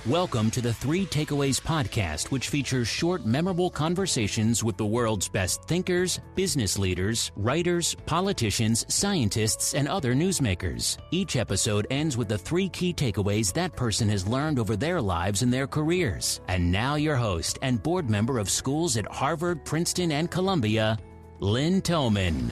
Welcome to the Three Takeaways podcast, which features short, memorable conversations with the world's best thinkers, business leaders, writers, politicians, scientists, and other newsmakers. Each episode ends with the three key takeaways that person has learned over their lives and their careers. And now your host and board member of schools at Harvard, Princeton, and Columbia, Lynn Toman.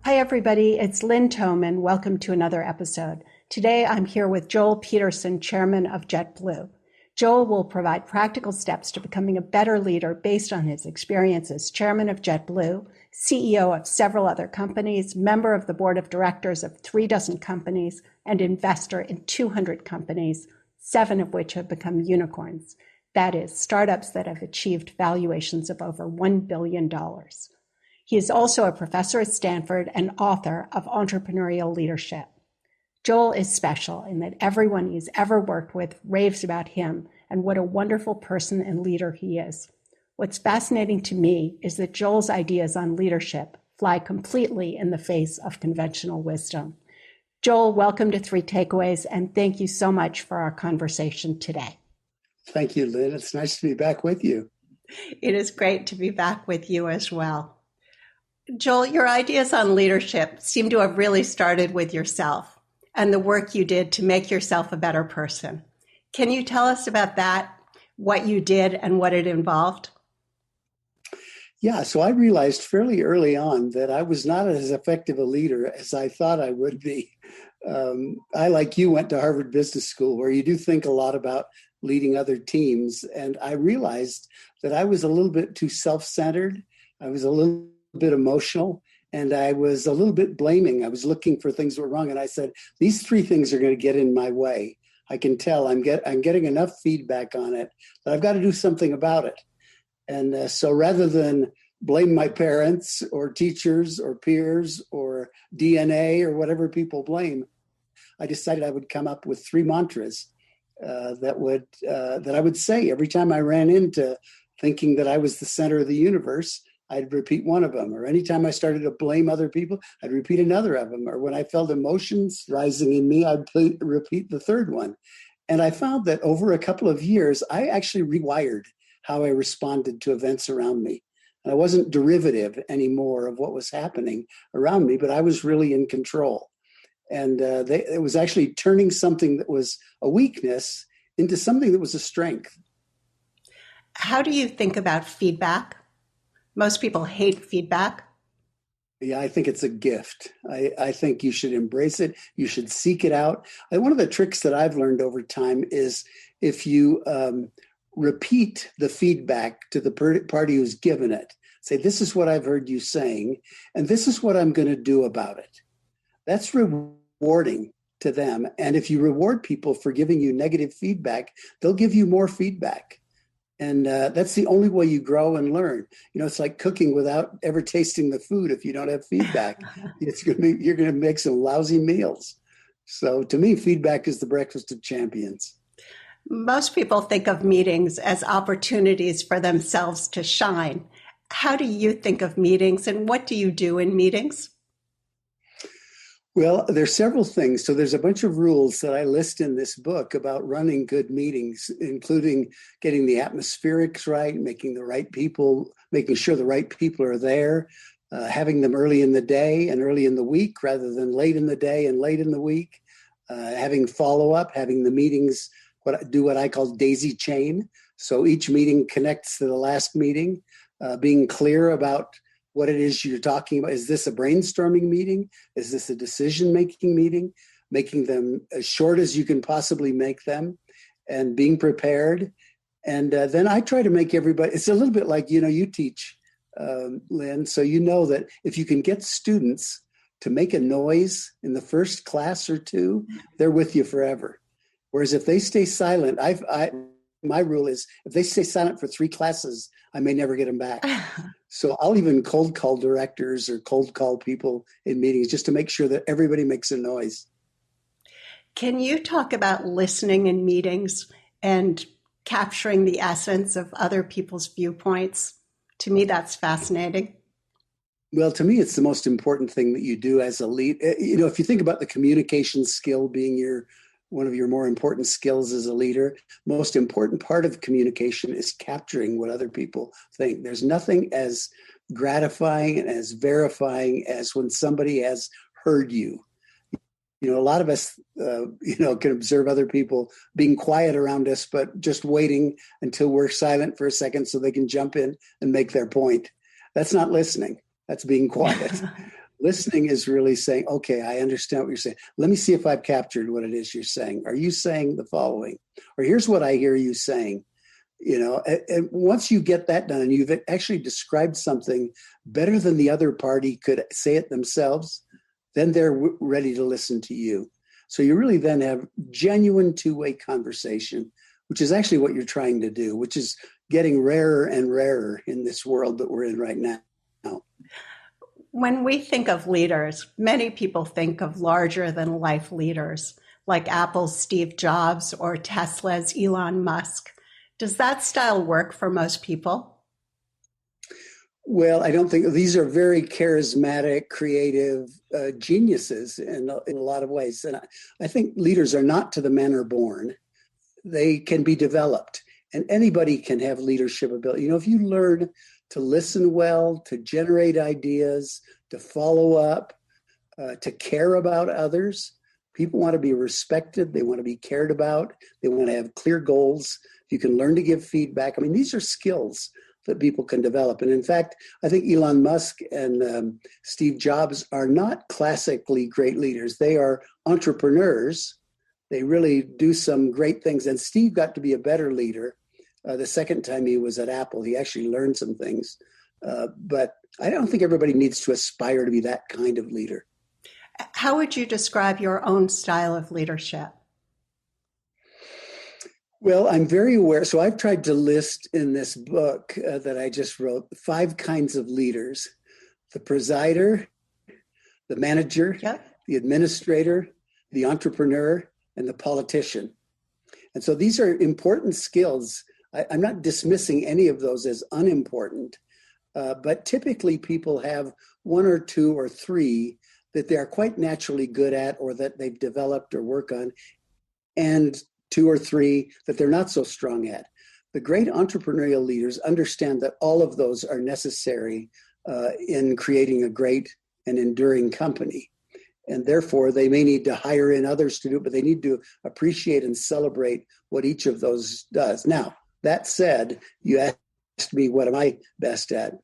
Hi, everybody. It's Lynn Toman. Welcome to another episode. Today, I'm here with Joel Peterson, chairman of JetBlue. Joel will provide practical steps to becoming a better leader based on his experience as chairman of JetBlue, CEO of several other companies, member of the board of directors of 36 companies, and investor in 200 companies, 7 of which have become unicorns. That is, startups that have achieved valuations of over $1 billion. He is also a professor at Stanford and author of Entrepreneurial Leadership. Joel is special in that everyone he's ever worked with raves about him and what a wonderful person and leader he is. What's fascinating to me is that Joel's ideas on leadership fly completely in the face of conventional wisdom. Joel, welcome to Three Takeaways, and thank you so much for our conversation today. Thank you, Lynn. It's nice to be back with you. It is great to be back with you as well. Joel, your ideas on leadership seem to have really started with yourself and the work you did to make yourself a better person. Can you tell us about that, what you did and what it involved? Yeah, so I realized fairly early on that I was not as effective a leader as I thought I would be. I, like you, went to Harvard Business School, where you do think a lot about leading other teams. And I realized that I was a little bit too self-centered. I was a little bit emotional. And I was a little bit blaming. I was looking for things that were wrong. And I said, these 3 things are going to get in my way. I can tell I'm getting enough feedback on it that I've got to do something about it. And so rather than blame my parents or teachers or peers or DNA or whatever people blame, I decided I would come up with 3 mantras that I would say every time I ran into thinking that I was the center of the universe. I'd repeat one of them, or anytime I started to blame other people, I'd repeat another of them. Or when I felt emotions rising in me, I'd repeat the third one. And I found that over a couple of years, I actually rewired how I responded to events around me. And I wasn't derivative anymore of what was happening around me, but I was really in control. And it was actually turning something that was a weakness into something that was a strength. How do you think about feedback? Most people hate feedback. Yeah, I think it's a gift. I think you should embrace it. You should seek it out. One of the tricks that I've learned over time is if you repeat the feedback to the party who's given it, say, this is what I've heard you saying, and this is what I'm going to do about it. That's rewarding to them. And if you reward people for giving you negative feedback, they'll give you more feedback. And that's the only way you grow and learn. You know, it's like cooking without ever tasting the food. If you don't have feedback, you're going to make some lousy meals. So to me, feedback is the breakfast of champions. Most people think of meetings as opportunities for themselves to shine. How do you think of meetings, and what do you do in meetings? Well, there's several things. So there's a bunch of rules that I list in this book about running good meetings, including getting the atmospherics right, making sure the right people are there, having them early in the day and early in the week rather than late in the day and late in the week, having follow-up, having the meetings what I call daisy chain. So each meeting connects to the last meeting, being clear about what it is you're talking about. Is this a brainstorming meeting? Is this a decision-making meeting? Making them as short as you can possibly make them and being prepared. And then I try to make everybody, it's a little bit like, you teach, Lynn, so you know that if you can get students to make a noise in the first class or 2, they're with you forever. Whereas if they stay silent, my rule is if they stay silent for 3 classes, I may never get them back. So I'll even cold call directors or cold call people in meetings just to make sure that everybody makes a noise. Can you talk about listening in meetings and capturing the essence of other people's viewpoints? To me, that's fascinating. Well, to me, it's the most important thing that you do as a lead. If you think about the communication skill being your one of your more important skills as a leader. Most important part of communication is capturing what other people think. There's nothing as gratifying and as verifying as when somebody has heard you. A lot of us, can observe other people being quiet around us, but just waiting until we're silent for a second so they can jump in and make their point. That's not listening. That's being quiet. Listening is really saying, okay, I understand what you're saying. Let me see if I've captured what it is you're saying. Are you saying the following? Or here's what I hear you saying. And once you get that done and you've actually described something better than the other party could say it themselves, then they're ready to listen to you. So you really then have genuine two-way conversation, which is actually what you're trying to do, which is getting rarer and rarer in this world that we're in right now. When we think of leaders, many people think of larger than life leaders like Apple's Steve Jobs or Tesla's Elon Musk. Does that style work for most people? Well, I don't think these are very charismatic, creative geniuses in a lot of ways. And I think leaders are not to the manner born. They can be developed, and anybody can have leadership ability. If you learn to listen well, to generate ideas, to follow up, to care about others. People want to be respected. They want to be cared about. They want to have clear goals. You can learn to give feedback. These are skills that people can develop. And in fact, I think Elon Musk and Steve Jobs are not classically great leaders. They are entrepreneurs. They really do some great things. And Steve got to be a better leader the second time he was at Apple. He actually learned some things. But I don't think everybody needs to aspire to be that kind of leader. How would you describe your own style of leadership? Well, I'm very aware. So I've tried to list in this book that I just wrote 5 kinds of leaders: the presider, the manager, the administrator, the entrepreneur, and the politician. And so these are important skills. I'm not dismissing any of those as unimportant, but typically people have 1 or 2 or 3 that they are quite naturally good at, or that they've developed or work on, and 2 or 3 that they're not so strong at. The great entrepreneurial leaders understand that all of those are necessary in creating a great and enduring company. And therefore, they may need to hire in others to do it, but they need to appreciate and celebrate what each of those does. Now, that said, you asked me, what am I best at?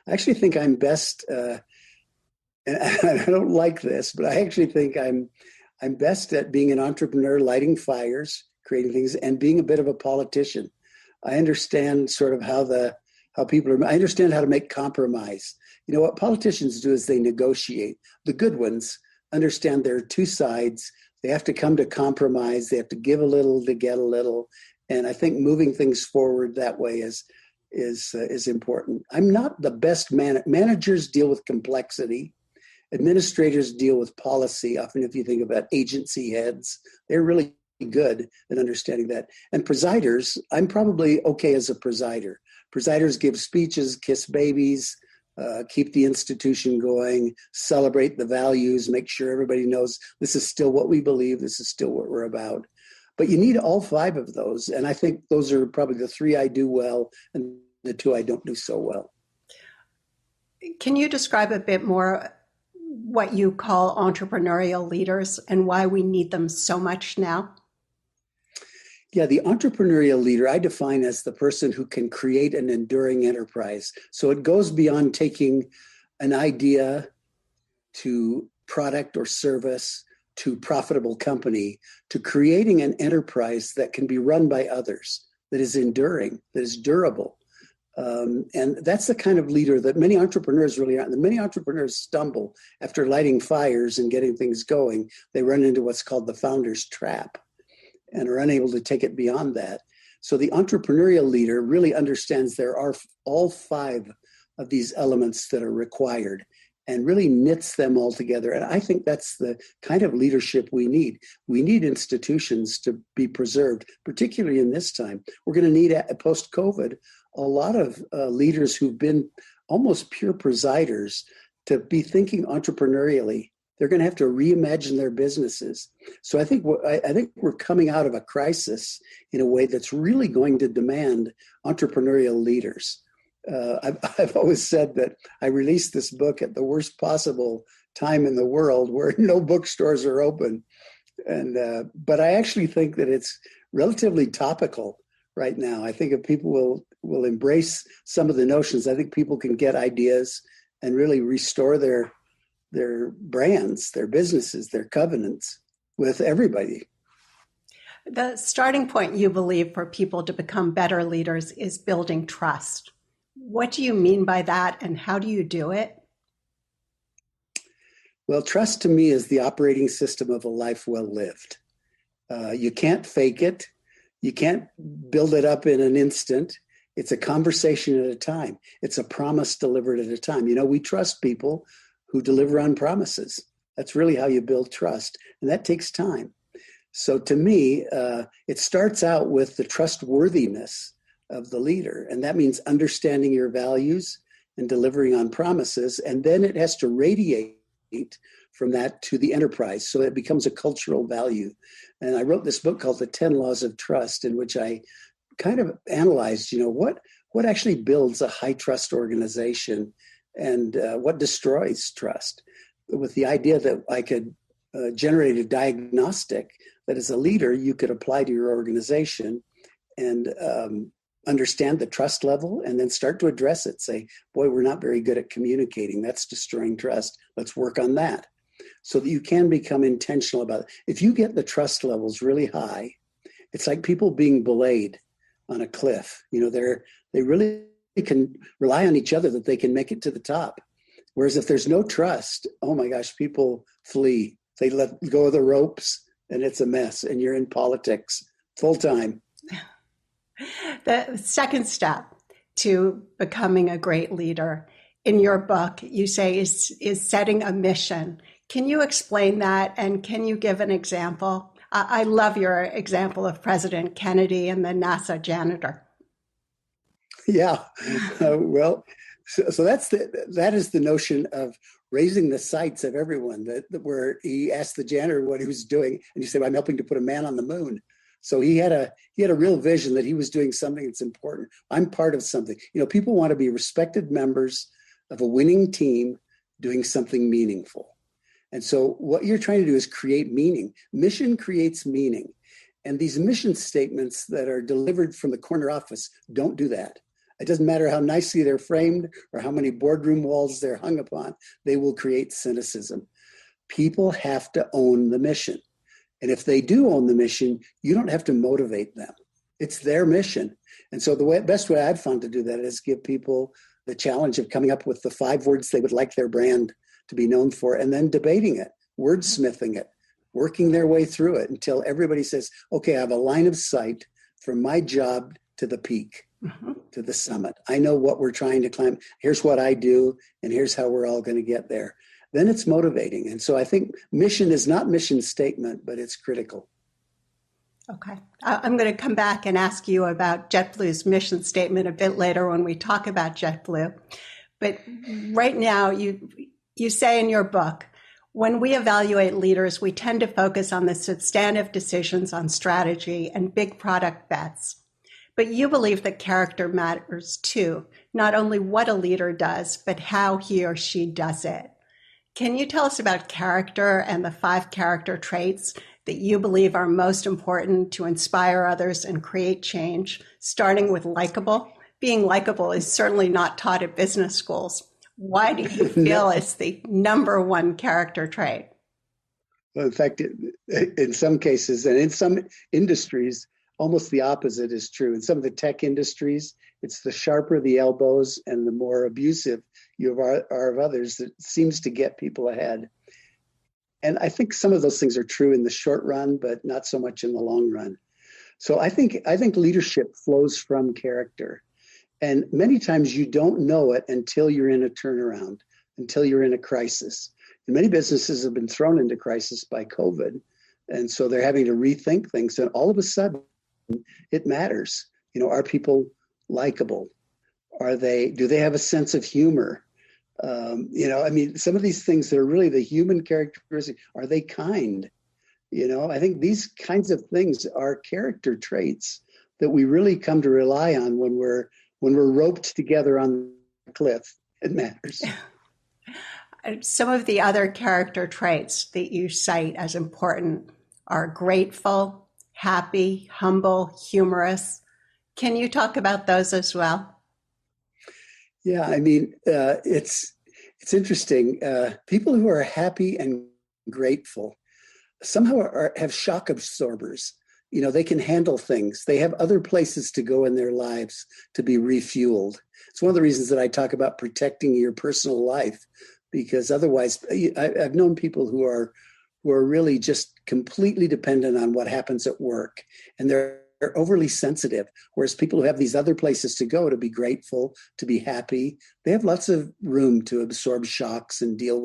I actually think I'm best, and I don't like this, but I actually think I'm best at being an entrepreneur, lighting fires, creating things, and being a bit of a politician. I understand sort of how people are. I understand how to make compromise. What politicians do is they negotiate. The good ones understand there are 2 sides. They have to come to compromise. They have to give a little to get a little. And I think moving things forward that way is important. I'm not the best managers deal with complexity. Administrators deal with policy. Often, if you think about agency heads, they're really good at understanding that. And presiders, I'm probably okay as a presider. Presiders give speeches, kiss babies, keep the institution going, celebrate the values, make sure everybody knows this is still what we believe, this is still what we're about. But you need all 5 of those. And I think those are probably the 3 I do well and the 2 I don't do so well. Can you describe a bit more what you call entrepreneurial leaders and why we need them so much now? Yeah, the entrepreneurial leader I define as the person who can create an enduring enterprise. So it goes beyond taking an idea to product or service to profitable company, to creating an enterprise that can be run by others, that is enduring, that is durable. And that's the kind of leader that many entrepreneurs really aren't. Many entrepreneurs stumble after lighting fires and getting things going. They run into what's called the founder's trap and are unable to take it beyond that. So the entrepreneurial leader really understands there are all 5 of these elements that are required and really knits them all together. And I think that's the kind of leadership we need. We need institutions to be preserved, particularly in this time. We're going to need, post-COVID, a lot of leaders who've been almost pure presiders to be thinking entrepreneurially, They're going to have to reimagine their businesses. So I think we're coming out of a crisis in a way that's really going to demand entrepreneurial leaders. I've always said that I released this book at the worst possible time in the world, where no bookstores are open, but I actually think that it's relatively topical right now. I think if people will embrace some of the notions, I think people can get ideas and really restore their brands, their businesses, their covenants with everybody. The starting point, you believe, for people to become better leaders is building trust. What do you mean by that, and how do you do it? Well, trust to me is the operating system of a life well lived. You can't fake it. You can't build it up in an instant. It's a conversation at a time. It's a promise delivered at a time. We trust people who deliver on promises. That's really how you build trust, and that takes time. So to me, it starts out with the trustworthiness of the leader, and that means understanding your values and delivering on promises, and then it has to radiate from that to the enterprise, so it becomes a cultural value. And I wrote this book called The 10 Laws of Trust, in which I kind of analyzed, what actually builds a high trust organization and what destroys trust, with the idea that I could generate a diagnostic that as a leader you could apply to your organization and understand the trust level and then start to address it. Say, boy, we're not very good at communicating. That's destroying trust. Let's work on that, so that you can become intentional about it. If you get the trust levels really high, it's like people being belayed on a cliff. They really can rely on each other that they can make it to the top. Whereas if there's no trust, oh my gosh, people flee. They let go of the ropes and it's a mess, and you're in politics full time. The second step to becoming a great leader in your book, you say, is setting a mission. Can you explain that? And can you give an example? I love your example of President Kennedy and the NASA janitor. Yeah, so that is the notion of raising the sights of everyone. That where he asked the janitor what he was doing, and he said, "I'm helping to put a man on the moon." So he had a real vision that he was doing something that's important. I'm part of something. People want to be respected members of a winning team doing something meaningful. And so what you're trying to do is create meaning. Mission creates meaning. And these mission statements that are delivered from the corner office don't do that. It doesn't matter how nicely they're framed or how many boardroom walls they're hung upon. They will create cynicism. People have to own the mission. And if they do own the mission, you don't have to motivate them. It's their mission. And so the best way I've found to do that is give people the challenge of coming up with the 5 words they would like their brand to be known for, and then debating it, wordsmithing it, working their way through it until everybody says, okay, I have a line of sight from my job to the peak, to the summit. I know what we're trying to climb. Here's what I do, and here's how we're all going to get there. Then it's motivating. And so I think mission is not mission statement, but it's critical. Okay. I'm going to come back and ask you about JetBlue's mission statement a bit later when we talk about JetBlue. But right now, you say in your book, when we evaluate leaders, we tend to focus on the substantive decisions on strategy and big product bets. But you believe that character matters too, not only what a leader does, but how he or she does it. Can you tell us about character and the 5 character traits that you believe are most important to inspire others and create change, starting with likable? Being likable is certainly not taught at business schools. Why do you feel it's the number 1 character trait? Well, in fact, in some cases and in some industries, almost the opposite is true. In some of the tech industries, it's the sharper the elbows and the more abusive you are of others that seems to get people ahead. And I think some of those things are true in the short run, but not so much in the long run. So I think leadership flows from character. And many times you don't know it until you're in a turnaround, until you're in a crisis. And many businesses have been thrown into crisis by COVID. And so they're having to rethink things. And all of a sudden, it matters. Are people likable? Do they have a sense of humor? I mean, some of these things that are really the human characteristic, are they kind? I think these kinds of things are character traits that we really come to rely on when we're roped together on the cliff. It matters. Some of the other character traits that you cite as important are grateful, happy, humble, humorous. Can you talk about those as well? Yeah, I mean, it's interesting. People who are happy and grateful somehow have shock absorbers. They can handle things. They have other places to go in their lives to be refueled. It's one of the reasons that I talk about protecting your personal life, because otherwise, I've known people who are really just completely dependent on what happens at work, and they're overly sensitive. Whereas people who have these other places to go to be grateful, to be happy, they have lots of room to absorb shocks and deal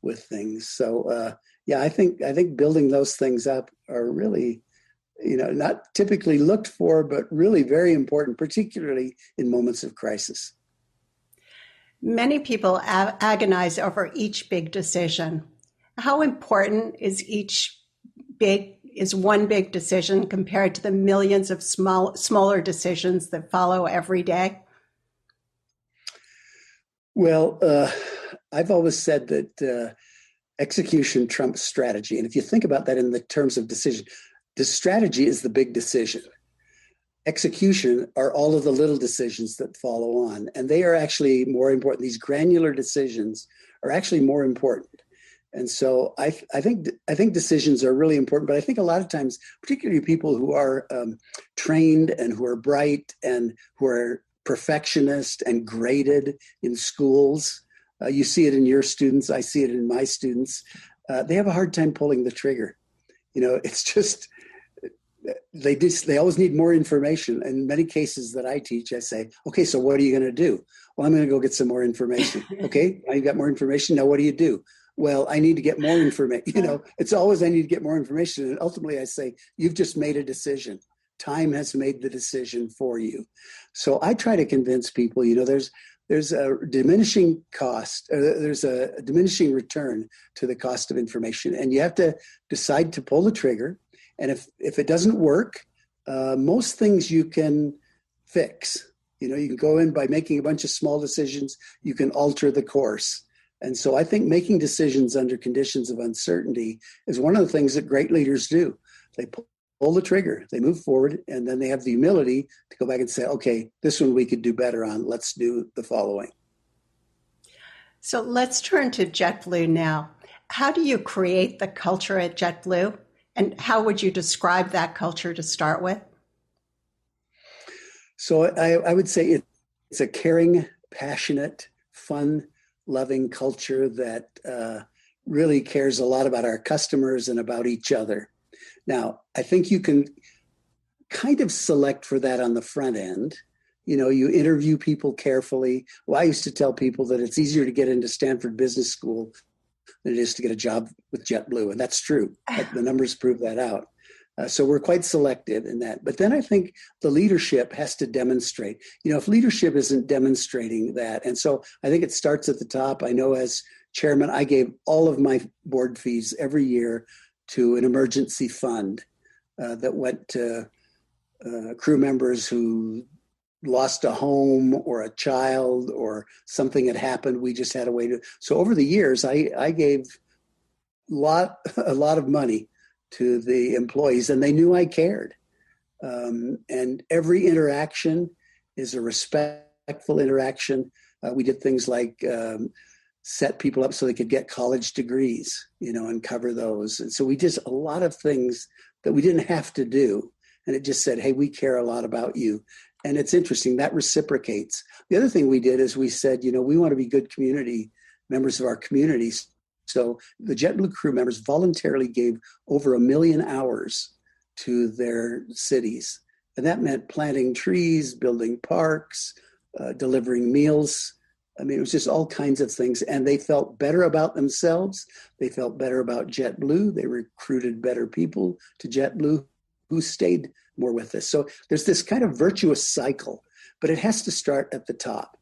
with things. So I think building those things up are really, not typically looked for, but really very important, particularly in moments of crisis. Many people agonize over each big decision. How important is one big decision compared to the millions of smaller decisions that follow every day? Well, I've always said that execution trumps strategy. And if you think about that in the terms of decision, the strategy is the big decision. Execution are all of the little decisions that follow on, and they are actually more important. These granular decisions are actually more important. And so I think decisions are really important, but I think a lot of times, particularly people who are trained and who are bright and who are perfectionist and graded in schools, you see it in your students, I see it in my students, they have a hard time pulling the trigger. It's just, they always need more information. In many cases that I teach, I say, okay, so what are you going to do? Well, I'm going to go get some more information. Okay, now you got more information. Now what do you do? Well, I need to get more information. It's always, I need to get more information. And ultimately I say, you've just made a decision. Time has made the decision for you. So I try to convince people, there's a diminishing cost, there's a diminishing return to the cost of information. And you have to decide to pull the trigger. And if it doesn't work, most things you can fix. You can go in by making a bunch of small decisions, you can alter the course. And so I think making decisions under conditions of uncertainty is one of the things that great leaders do. They pull the trigger, they move forward, and then they have the humility to go back and say, okay, this one we could do better on. Let's do the following. So let's turn to JetBlue now. How do you create the culture at JetBlue? And how would you describe that culture to start with? So I would say it's a caring, passionate, fun, loving culture that really cares a lot about our customers and about each other. Now, I think you can kind of select for that on the front end. You interview people carefully. Well, I used to tell people that it's easier to get into Stanford Business School than it is to get a job with JetBlue. And that's true. The numbers prove that out. So we're quite selective in that. But then I think the leadership has to demonstrate, if leadership isn't demonstrating that. And so I think it starts at the top. I know as chairman, I gave all of my board fees every year to an emergency fund that went to crew members who lost a home or a child or something had happened. We just had a way to. So over the years, I gave a lot of money to the employees, and they knew I cared. And every interaction is a respectful interaction. We did things like set people up so they could get college degrees, and cover those. And so we did a lot of things that we didn't have to do. And it just said, hey, we care a lot about you. And it's interesting, that reciprocates. The other thing we did is we said, we want to be good community members of our communities. So the JetBlue crew members voluntarily gave over 1 million hours to their cities. And that meant planting trees, building parks, delivering meals. I mean, it was just all kinds of things. And they felt better about themselves. They felt better about JetBlue. They recruited better people to JetBlue who stayed more with us. So there's this kind of virtuous cycle, but it has to start at the top.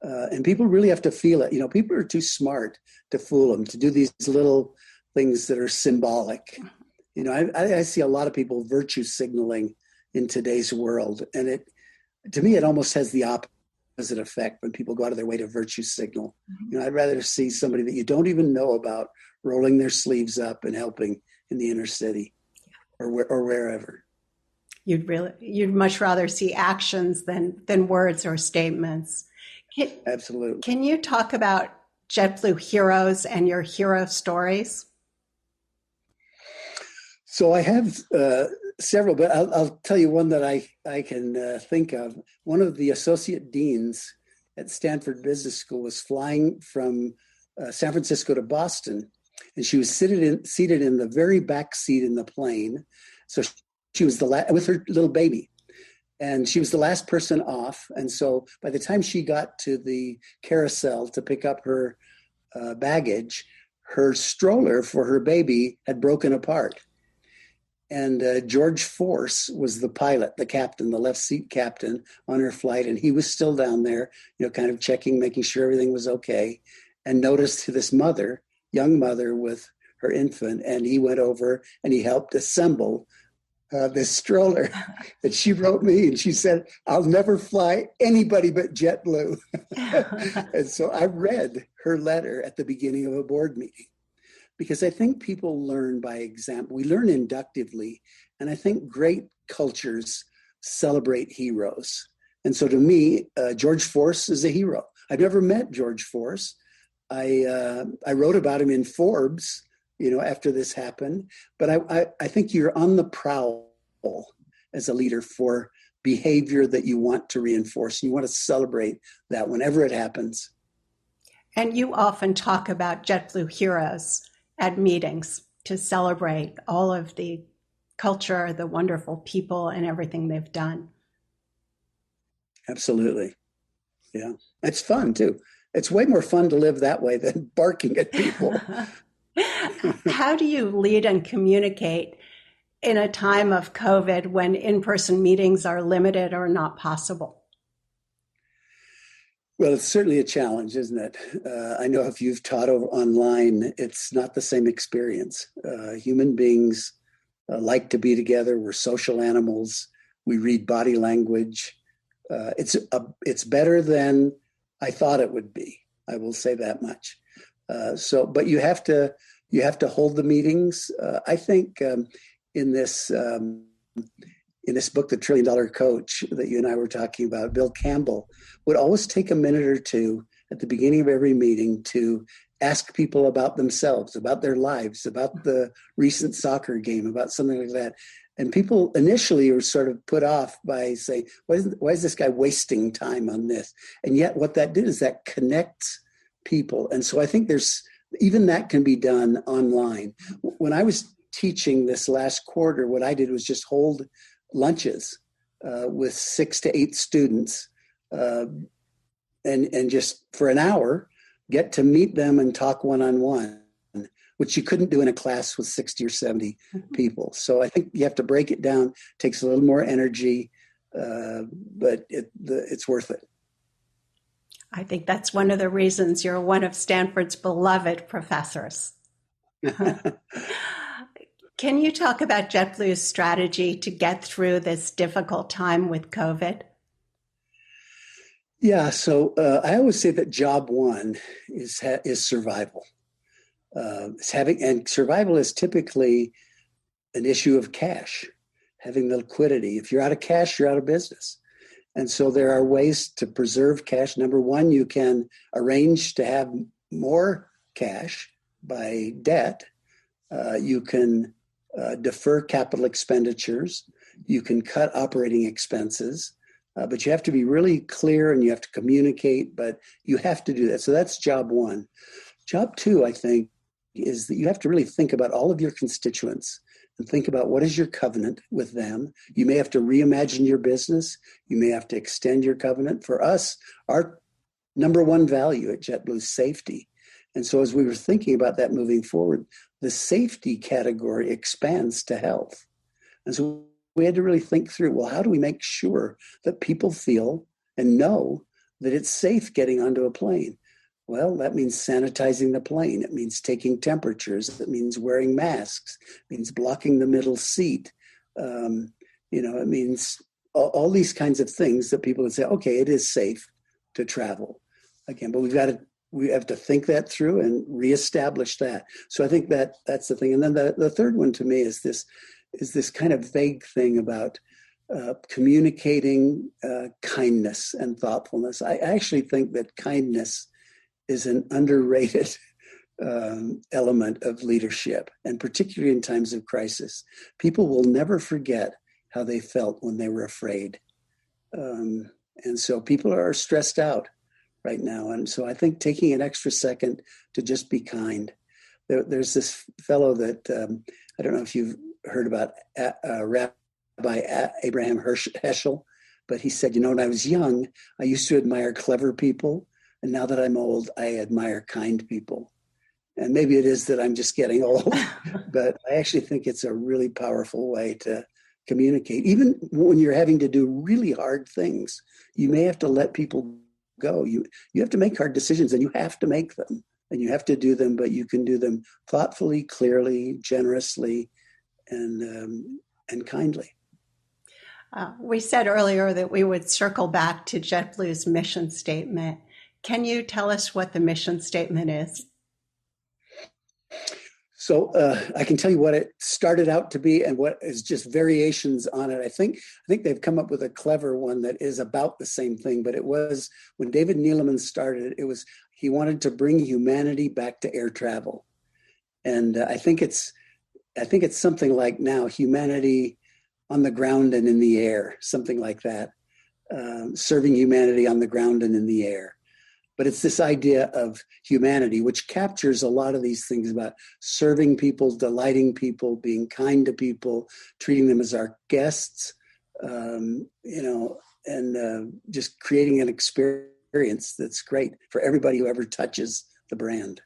And people really have to feel it. People are too smart to fool them, to do these little things that are symbolic. I see a lot of people virtue signaling in today's world. And to me, it almost has the opposite effect when people go out of their way to virtue signal. I'd rather see somebody that you don't even know about rolling their sleeves up and helping in the inner city or wherever. You'd much rather see actions than words or statements. Absolutely. Can you talk about JetBlue heroes and your hero stories? So I have several, but I'll tell you one that I can think of. One of the associate deans at Stanford Business School was flying from San Francisco to Boston, and she was seated in the very back seat in the plane. So she was with her little baby, and she was the last person off. And so by the time she got to the carousel to pick up her baggage, her stroller for her baby had broken apart. And George Force was the pilot, the captain, the left seat captain on her flight. And he was still down there, kind of checking, making sure everything was okay, and noticed this young mother with her infant. And he went over and he helped assemble this stroller that she wrote me. And she said, "I'll never fly anybody but JetBlue." And so I read her letter at the beginning of a board meeting. Because I think people learn by example. We learn inductively. And I think great cultures celebrate heroes. And so to me, George Force is a hero. I've never met George Force. I wrote about him in Forbes, after this happened. But I think you're on the prowl as a leader for behavior that you want to reinforce. You want to celebrate that whenever it happens. And you often talk about JetBlue heroes at meetings to celebrate all of the culture, the wonderful people, and everything they've done. Absolutely. Yeah. It's fun too. It's way more fun to live that way than barking at people. How do you lead and communicate in a time of COVID when in-person meetings are limited or not possible? Well, it's certainly a challenge, isn't it? I know if you've taught over online, it's not the same experience. Human beings like to be together. We're social animals. We read body language. It's better than I thought it would be. I will say that much. But you have to hold the meetings. I think in this book, The $1 Trillion Coach, that you and I were talking about, Bill Campbell would always take a minute or two at the beginning of every meeting to ask people about themselves, about their lives, about the recent soccer game, about something like that. And people initially were sort of put off by saying, why is this guy wasting time on this? And yet what that did is that connects people. And so I think even that can be done online. When I was teaching this last quarter, what I did was just hold lunches with 6 to 8 students and just for an hour get to meet them and talk one-on-one, which you couldn't do in a class with 60 or 70 people. So I think you have to break it down. It takes a little more energy, but it's worth it. I think that's one of the reasons you're one of Stanford's beloved professors. Can you talk about JetBlue's strategy to get through this difficult time with COVID? Yeah, so I always say that job one is survival. And survival is typically an issue of cash, having the liquidity. If you're out of cash, you're out of business. And so there are ways to preserve cash. Number one, you can arrange to have more cash by debt. You can defer capital expenditures. You can cut operating expenses. But you have to be really clear and you have to communicate, but you have to do that. So that's job one. Job two, I think, is that you have to really think about all of your constituents and think about what is your covenant with them. You may have to reimagine your business. You may have to extend your covenant. For us, our number one value at JetBlue is safety. And so as we were thinking about that moving forward, the safety category expands to health. And so we had to really think through, well, how do we make sure that people feel and know that it's safe getting onto a plane. Well, that means sanitizing the plane. It means taking temperatures. It means wearing masks. It means blocking the middle seat. It means all these kinds of things that people would say, okay, it is safe to travel again, but we have to think that through and reestablish that. So I think that's the thing. And then the third one to me is this kind of vague thing about communicating kindness and thoughtfulness. I actually think that kindness is an underrated element of leadership, and particularly in times of crisis. People will never forget how they felt when they were afraid. And so people are stressed out right now. And so I think taking an extra second to just be kind. There's this fellow that, I don't know if you've heard about Rabbi Abraham Heschel, but he said, when I was young, I used to admire clever people. And now that I'm old, I admire kind people. And maybe it is that I'm just getting old, but I actually think it's a really powerful way to communicate. Even when you're having to do really hard things, you may have to let people go. You have to make hard decisions, and you have to make them, and you have to do them, but you can do them thoughtfully, clearly, generously, and kindly. We said earlier that we would circle back to JetBlue's mission statement. Can you tell us what the mission statement is? So I can tell you what it started out to be and what is just variations on it. I think they've come up with a clever one that is about the same thing, but it was when David Neeleman started, he wanted to bring humanity back to air travel. And I think it's something like now humanity on the ground and in the air, something like that, serving humanity on the ground and in the air. But it's this idea of humanity, which captures a lot of these things about serving people, delighting people, being kind to people, treating them as our guests, and just creating an experience that's great for everybody who ever touches the brand.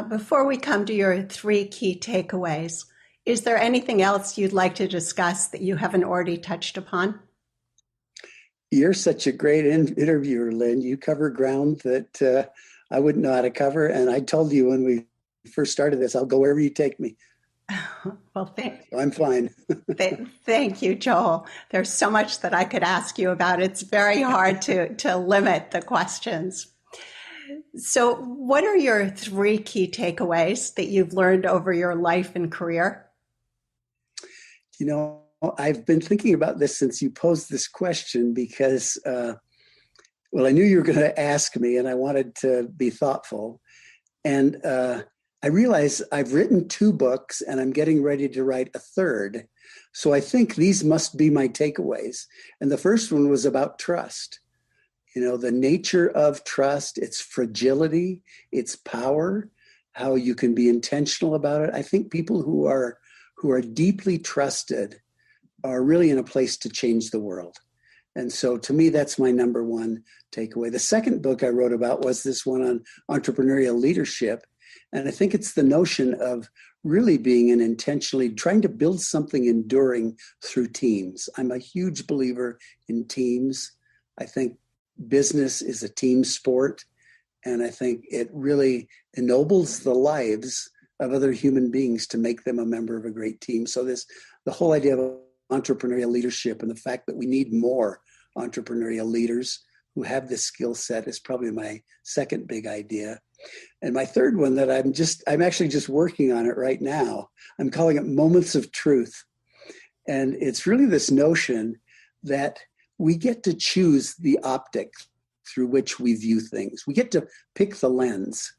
Before we come to your 3 key takeaways, is there anything else you'd like to discuss that you haven't already touched upon? You're such a great interviewer, Lynn. You cover ground that I wouldn't know how to cover. And I told you when we first started this, I'll go wherever you take me. Well, I'm fine. Thank you, Joel. There's so much that I could ask you about. It's very hard to limit the questions. So what are your 3 key takeaways that you've learned over your life and career? I've been thinking about this since you posed this question because, I knew you were going to ask me and I wanted to be thoughtful. And I realize I've written 2 books and I'm getting ready to write a 3rd. So I think these must be my takeaways. And the first one was about trust. The nature of trust, its fragility, its power, how you can be intentional about it. I think people who are deeply trusted are really in a place to change the world. And so to me, that's my number 1 takeaway. The second book I wrote about was this one on entrepreneurial leadership. And I think it's the notion of really being an intentionally trying to build something enduring through teams. I'm a huge believer in teams. I think business is a team sport. And I think it really ennobles the lives of other human beings to make them a member of a great team. So the whole idea of entrepreneurial leadership and the fact that we need more entrepreneurial leaders who have this skill set is probably my second big idea. And my third one that I'm actually just working on it right now. I'm calling it Moments of Truth. And it's really this notion that we get to choose the optic through which we view things. We get to pick the lens.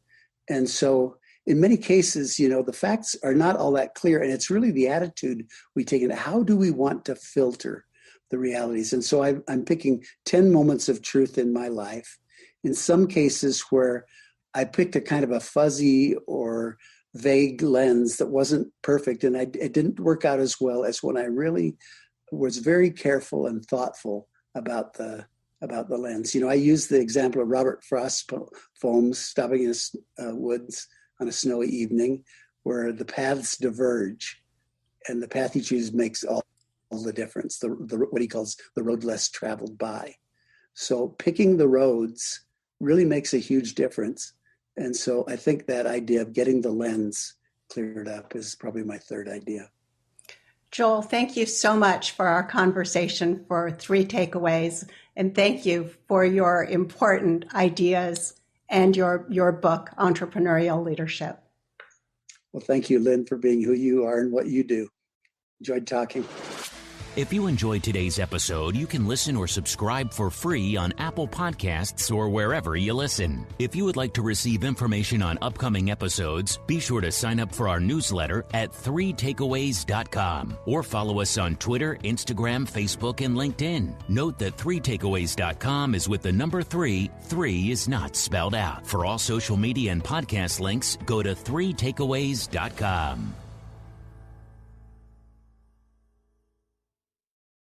And so in many cases, the facts are not all that clear, and it's really the attitude we take into how do we want to filter the realities. And so I'm picking 10 moments of truth in my life. In some cases where I picked a kind of a fuzzy or vague lens that wasn't perfect, and it didn't work out as well as when I really was very careful and thoughtful about the lens. I use the example of Robert Frost's poems, Stopping in the Woods on a Snowy Evening, where the paths diverge and the path he chooses makes all the difference, what he calls the road less traveled by. So picking the roads really makes a huge difference. And so I think that idea of getting the lens cleared up is probably my third idea. Joel, thank you so much for our conversation for 3 takeaways. And thank you for your important ideas and your book, Entrepreneurial Leadership. Well, thank you, Lynn, for being who you are and what you do. Enjoyed talking. If you enjoyed today's episode, you can listen or subscribe for free on Apple Podcasts or wherever you listen. If you would like to receive information on upcoming episodes, be sure to sign up for our newsletter at 3takeaways.com or follow us on Twitter, Instagram, Facebook, and LinkedIn. Note that 3takeaways.com is with the number 3. 3 is not spelled out. For all social media and podcast links, go to 3takeaways.com.